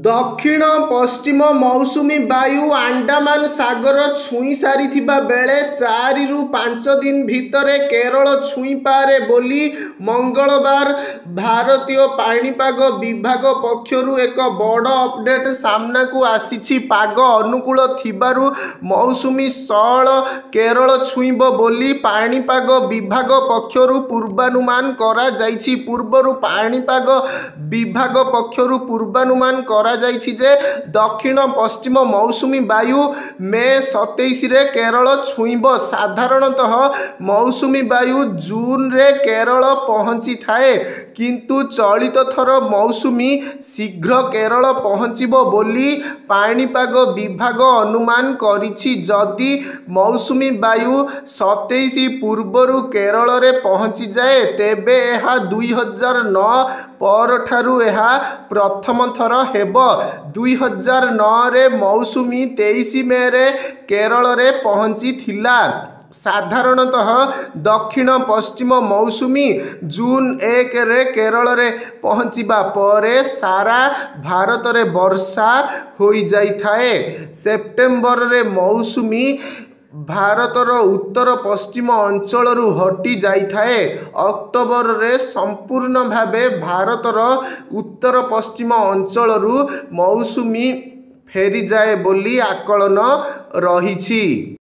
दक्षिण पश्चिम मौसुमी वायु अंडमान सागर छुई सारिथिबा बेले 4 रु 5 दिन भितरे केरल छुई पारे बोली मंगलवार भारतीय पाणीपाग विभाग पक्षरु एक बड़ अपडेट सामना को आसीछि। पाग अनुकूल थिबारु मौसुमी सल केरल छुईब बोली पाणीपाग विभाग पक्षरु पूर्वानुमान करा जाइछि। पूर्वरु पाणीपाग विभाग पक्षरु पूर्वानुमान करा जाइछि जे दक्षिण पश्चिम मौसुमी वायु मे 27 रे केरल छुईब। साधारणतः मौसुमी वायु जून रे केरल पहुँची थाए, किंतु चलित थर मौसुमी शीघ्र केरल पहुँचीब बोली पाणीपाग विभाग अनुमान करिछि। जदि मौसुमी वायु 27 पूर्वरु केरल रे पहुँची जाए तेबे एहा 2009 पर ठारु एहा प्रथम थर हेब। 2009 रे मौसुमी 23 मे रे केरल रे पहुँची थिला। साधारणतः दक्षिण पश्चिम मौसुमी जून 1 रे केरल रे पहुँचीबा परे सारा भारत रे वर्षा होई जाई थाए। सेप्टेम्बर रे मौसुमी भारतर उत्तर पश्चिम अंचलरू हटी जाई थाए। अक्टोबर रे संपूर्ण भावे भारतर उत्तर पश्चिम अंचलरू मौसुमी फेरी जाए बोली आकलन रहिछि।